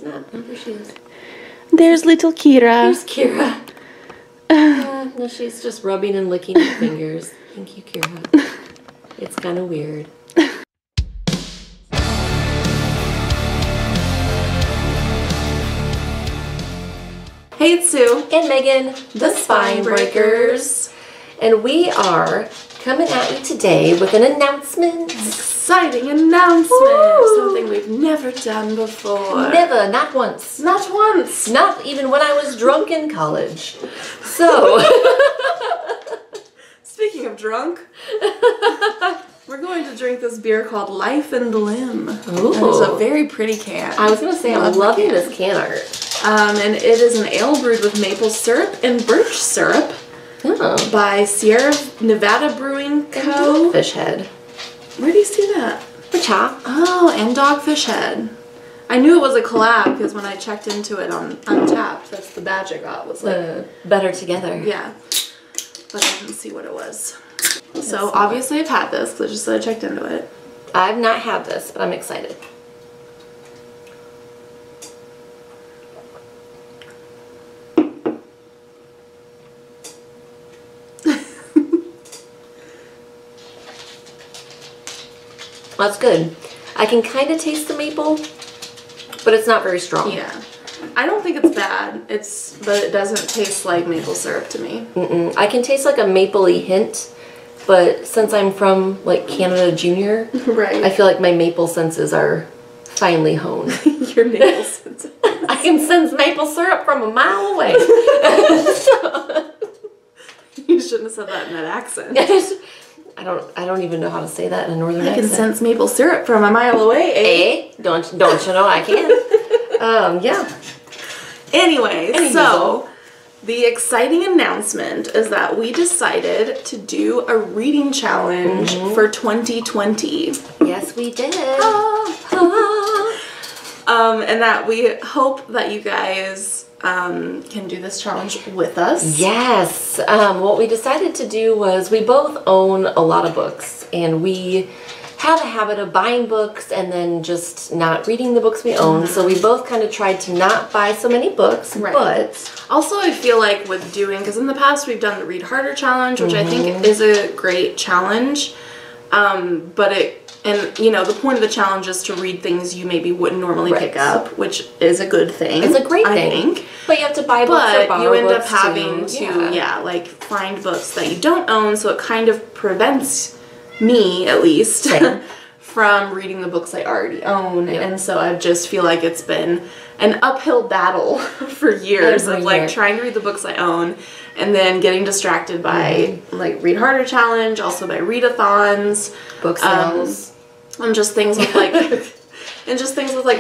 not. Oh, there she is. There's little Kira. There's Kira. No, she's just rubbing and licking her fingers. Thank you, Kira. It's kind of weird. Hey, it's Sue. And Megan, the Spine Breakers. And we are coming at you today with an announcement. Exciting announcement. Woo! Something we've never done before. Never, not once. Not once. Not even when I was drunk in college. So, speaking of drunk, we're going to drink this beer called Life and Limb. Ooh. And it's a very pretty can. I was going to say, I'm loving this can art. And it is an ale brewed with maple syrup and birch syrup by Sierra Nevada Brewing Co. Dogfish Head. Where do you see that? The chop. Oh, and Dogfish Head. I knew it was a collab because when I checked into it on Untapped, that's the badge I got. Was like Better Together. Yeah, but I didn't see what it was. So obviously I've had this because I just said I checked into it. I've not had this, but I'm excited. That's good. I can kind of taste the maple, but it's not very strong. Yeah. I don't think it's bad. But it doesn't taste like maple syrup to me. I can taste like a mapley hint, but since I'm from like Canada Junior, right. I feel like my maple senses are finely honed. Your maple senses. I can sense maple syrup from a mile away. You shouldn't have said that in that accent. I don't even know how to say that in a northern accent. I can sense maple syrup from a mile away, eh? Don't you know I can? Yeah. Anyway, so the exciting announcement is that we decided to do a reading challenge for 2020. Yes, we did. And that we hope that you guys can do this challenge with us. Yes. What we decided to do was we both own a lot of books, and we have a habit of buying books and then just not reading the books we own. So we both kind of tried to not buy so many books, but also I feel like with doing, because in the past we've done the Read Harder challenge, which I think is a great challenge, and you know, the point of the challenge is to read things you maybe wouldn't normally pick up, which is a good thing. It's a great thing. I think. But you have to buy books or borrow you end up books having to like find books that you don't own, so it kind of prevents me, at least, from reading the books I already own. And so I just feel like it's been an uphill battle for years of like trying to read the books I own and then getting distracted by like Read Harder challenge, also by readathons, book sales. And just things with like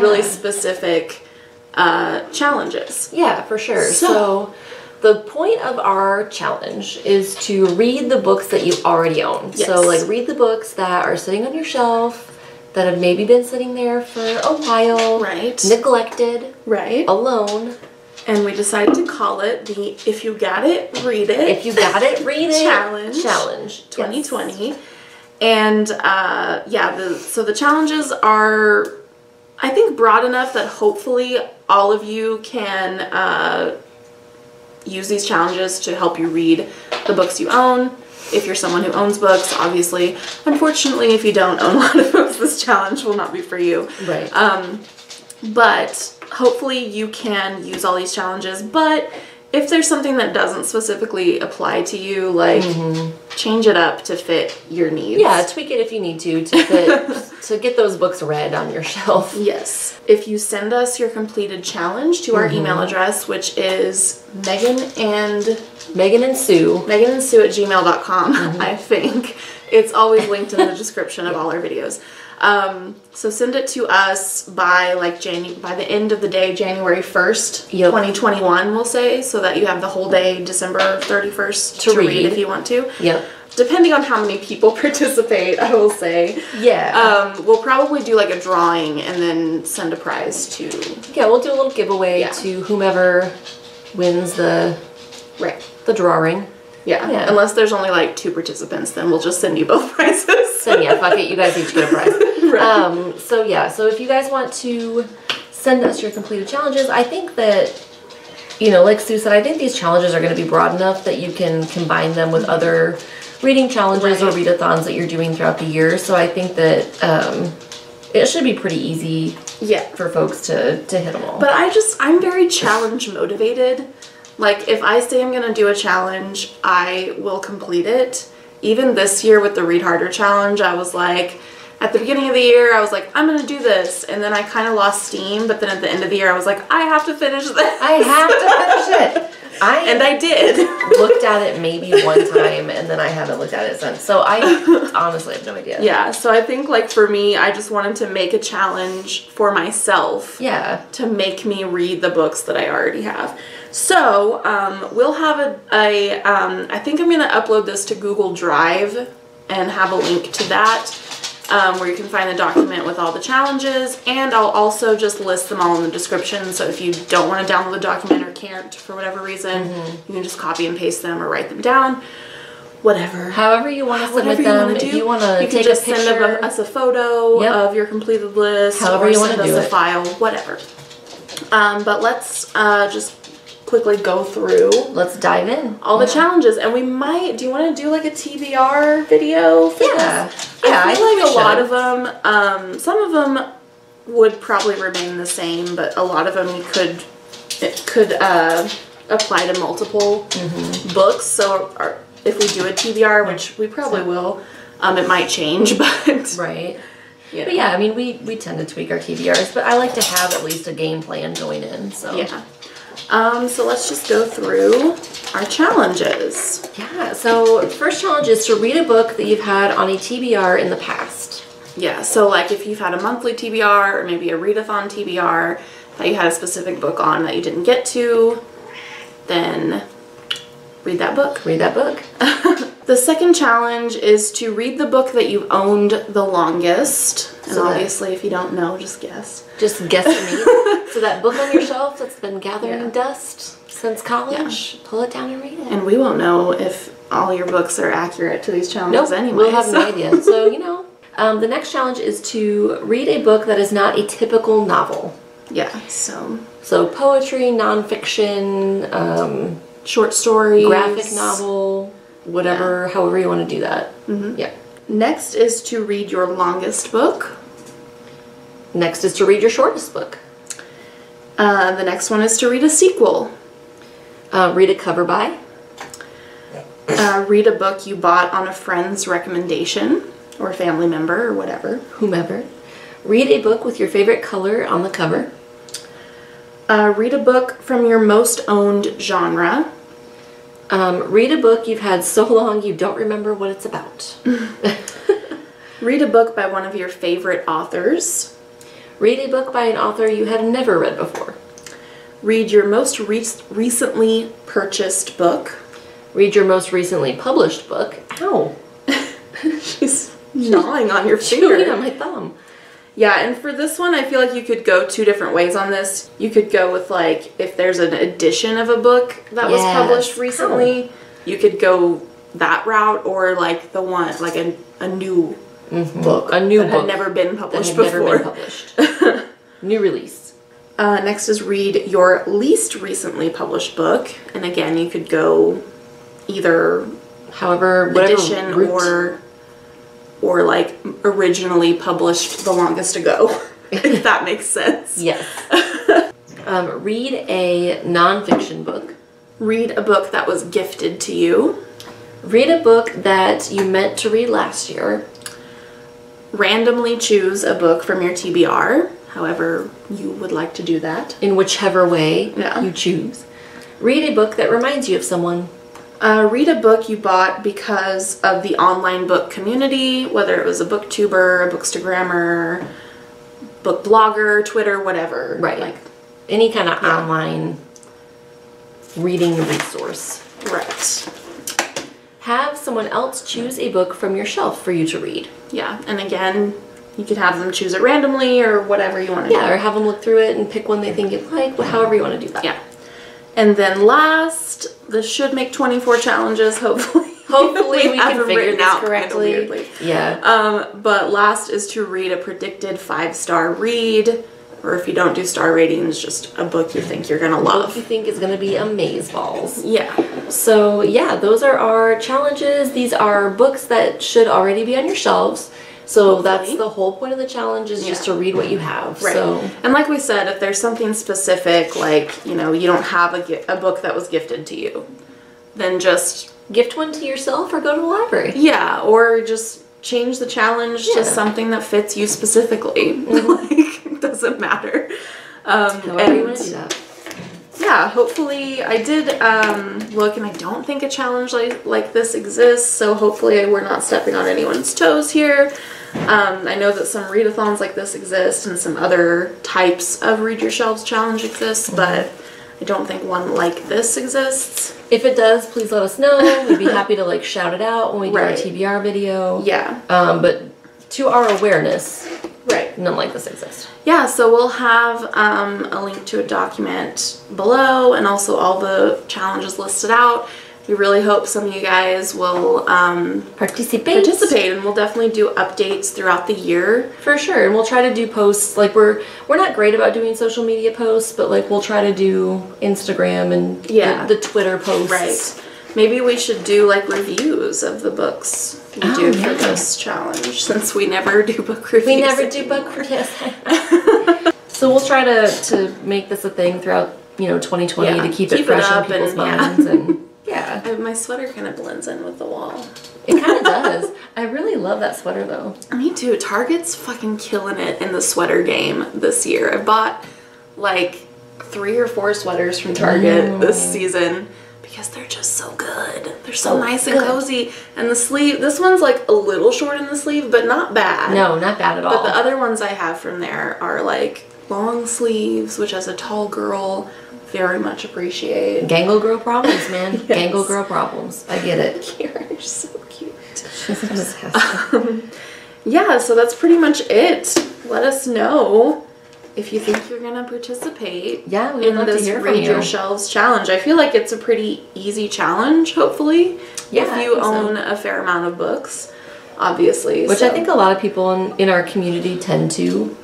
really specific challenges. Yeah, for sure. So the point of our challenge is to read the books that you already own. Yes. So like read the books that are sitting on your shelf, that have maybe been sitting there for a while, neglected, alone. And we decided to call it the If You Got It, Read It. If You Got It, Read It Challenge 2020. Yes. And so the challenges are, I think, broad enough that hopefully all of you can use these challenges to help you read the books you own. If you're someone who owns books, obviously. Unfortunately, if you don't own a lot of books, this challenge will not be for you. Right. But hopefully you can use all these challenges. But if there's something that doesn't specifically apply to you, like change it up to fit your needs. Yeah, tweak it if you need to fit to get those books read on your shelf. Yes. If you send us your completed challenge to our email address, which is Megan and Sue at gmail.com, I think. It's always linked in the description of all our videos. So send it to us by by the end of the day, January 1st, 2021, we'll say, so that you have the whole day, December 31st, to read if you want to. Yep. Depending on how many people participate, I will say. Yeah. We'll probably do like a drawing and then send a prize to... Yeah, we'll do a little giveaway to whomever wins the drawing. Yeah, unless there's only like 2 participants, then we'll just send you both prizes. So yeah, fuck it, you guys each get a prize. So yeah, so if you guys want to send us your completed challenges. I think that, you know, like Sue said, I think these challenges are going to be broad enough that you can combine them with other reading challenges or readathons that you're doing throughout the year. So I think that it should be pretty easy for folks to hit them all. But I'm very challenge motivated. Like, if I say I'm going to do a challenge, I will complete it. Even this year with the Read Harder challenge, I was like, at the beginning of the year, I was like, I'm going to do this. And then I kind of lost steam. But then at the end of the year, I was like, I have to finish this. I have to finish it. And I did. Looked at it maybe one time, and then I haven't looked at it since. So I honestly have no idea. Yeah, so I think, like, for me, I just wanted to make a challenge for myself. Yeah. To make me read the books that I already have. So, we'll have I think I'm going to upload this to Google Drive and have a link to that. Where you can find the document with all the challenges, and I'll also just list them all in the description, so if you don't want to download the document or can't for whatever reason, you can just copy and paste them or write them down. Whatever. However you want to submit them. If you want to take a picture. You can just send us a photo of your completed list. However you want to do it. Send us a file, whatever. But let's just quickly go through. Let's dive in. All the challenges, and we might. Do you want to do like a TBR video for this? Yeah, I feel like a lot of them. Some of them would probably remain the same, but a lot of them could apply to multiple books. So if we do a TBR, which we probably will, it might change, but right. Yeah. But yeah, I mean, we tend to tweak our TBRs, but I like to have at least a game plan going in. So yeah. So let's just go through our challenges. Yeah, so first challenge is to read a book that you've had on a TBR in the past. Yeah, so like if you've had a monthly TBR or maybe a readathon TBR that you had a specific book on that you didn't get to, then read that book. Read that book. The second challenge is to read the book that you've owned the longest. And so obviously, if you don't know, just guess. Just guess me. So that book on your shelf that's been gathering dust since college, pull it down and read it. And we won't know if all your books are accurate to these challenges anyway. We'll have no idea. So, you know, the next challenge is to read a book that is not a typical novel. Yeah, so poetry, nonfiction, short stories, graphic novel, whatever, however you want to do that. Yeah. Next is to read your longest book. Next is to read your shortest book. The next one is to read a sequel. Read a cover by. Read a book you bought on a friend's recommendation or a family member or whatever. Whomever. Read a book with your favorite color on the cover. Read a book from your most owned genre. Read a book you've had so long you don't remember what it's about. Read a book by one of your favorite authors. Read a book by an author you have never read before. Read your most recently purchased book. Read your most recently published book. Ow. She's gnawing on your finger. Chewing on my thumb. Yeah, and for this one, I feel like you could go two different ways on this. You could go with, like, if there's an edition of a book that was published recently, you could go that route, or, like, the one, like, a new book. A new book. That had never been published before. Never been published. New release. Next is read your least recently published book. And again, you could go either edition or like originally published the longest ago, if that makes sense. Yes. Read a nonfiction book. Read a book that was gifted to you. Read a book that you meant to read last year. Randomly choose a book from your TBR, however you would like to do that. In whichever way you choose. Read a book that reminds you of someone. Read a book you bought because of the online book community, whether it was a booktuber, a bookstagrammer, book blogger, Twitter, whatever. Right. Like any kind of online reading resource. Right. Have someone else choose a book from your shelf for you to read. Yeah, and again, you could have them choose it randomly or whatever you want to do. Yeah, or have them look through it and pick one they think you like, however you want to do that. Yeah. And then last, this should make 24 challenges, hopefully. Hopefully we can figure this correctly. Kind of weirdly. Yeah. But last is to read a predicted 5-star read. Or if you don't do star ratings, just a book you think you're gonna love. A book you think is gonna be amazeballs. Yeah. So yeah, those are our challenges. These are books that should already be on your shelves. So hopefully. That's the whole point of the challenge, is just to read what you have. Right. So. And like we said, if there's something specific, like, you know, you don't have a book that was gifted to you, then just gift one to yourself or go to the library. Yeah, or just change the challenge to something that fits you specifically. Like, it doesn't matter. However you want to do that. Yeah, hopefully I did look, and I don't think a challenge like this exists, so hopefully we're not stepping on anyone's toes here. I know that some readathons like this exist, and some other types of Read Your Shelves challenge exists, but I don't think one like this exists. If it does, please let us know. We'd be happy to like shout it out when we do our TBR video. Yeah. But to our awareness, right, none like this exists. Yeah, so we'll have a link to a document below, and also all the challenges listed out. We really hope some of you guys will participate, and we'll definitely do updates throughout the year. For sure, and we'll try to do posts. Like we're not great about doing social media posts, but like we'll try to do Instagram and the Twitter posts. Right. Maybe we should do like reviews of the books we do for this challenge, since we never do book reviews. We never do book reviews. So we'll try to make this a thing throughout 2020 to keep it fresh in people's minds and. Yeah. My sweater kind of blends in with the wall. It kind of does. I really love that sweater though. Me too. Target's fucking killing it in the sweater game this year. I bought like 3 or 4 sweaters from Target this season because they're just so good. They're so nice and cozy. And the sleeve, this one's like a little short in the sleeve, but not bad. No, not bad at all. But the other ones I have from there are like long sleeves, which as a tall girl, very much appreciate. Gangle girl problems, man. Yes. Gangle girl problems. I get it. You're so cute. She's yeah, so that's pretty much it. Let us know if you think you're gonna participate. Yeah, we would love to hear from you. Read Your Shelves challenge. I feel like it's a pretty easy challenge, hopefully. Yeah, if you own a fair amount of books, obviously. Which I think a lot of people in our community tend to,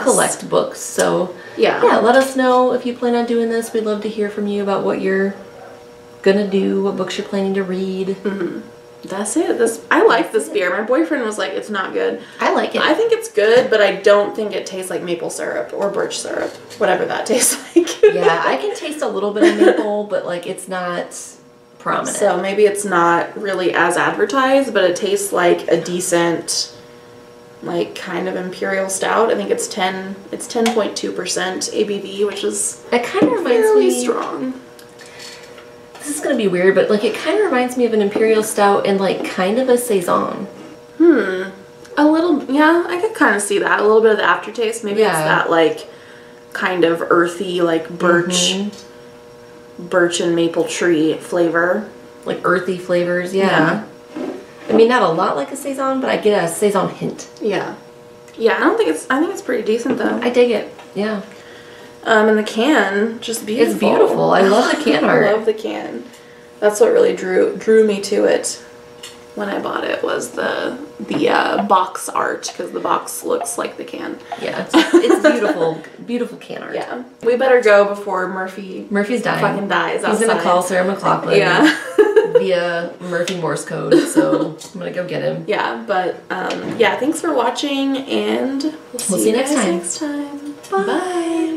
collect books. So yeah, let us know if you plan on doing this. We'd love to hear from you about what you're gonna do, what books you're planning to read. Mm-hmm. That's it. I like this beer. My boyfriend was like, it's not good. I like it. I think it's good, but I don't think it tastes like maple syrup or birch syrup, whatever that tastes like. Yeah, I can taste a little bit of maple, but like it's not prominent. So maybe it's not really as advertised, but it tastes like a decent, like kind of imperial stout. I think it's 10.2% ABV, which is it kind of reminds fairly me strong. This is gonna be weird, but like it kind of reminds me of an imperial stout and like kind of a saison. A little, yeah, I could kind of see that. A little bit of the aftertaste. Maybe it's that like kind of earthy, like birch and maple tree flavor. Like earthy flavors, yeah. I mean, not a lot like a saison, but I get a saison hint. Yeah. Yeah, I think it's pretty decent though. I dig it. Yeah. And the can, just beautiful. It's beautiful. I love the can art. I love the can. That's what really drew me to it when I bought it, was the box art, because the box looks like the can. Yeah, it's beautiful, beautiful can art. Yeah. We better go before Murphy's dying. Fucking dies outside. He's gonna call Sarah McLachlan. Yeah. Via Murphy Morse code, so I'm gonna go get him. Yeah, but yeah, thanks for watching, and we'll see you next time. Bye. Bye.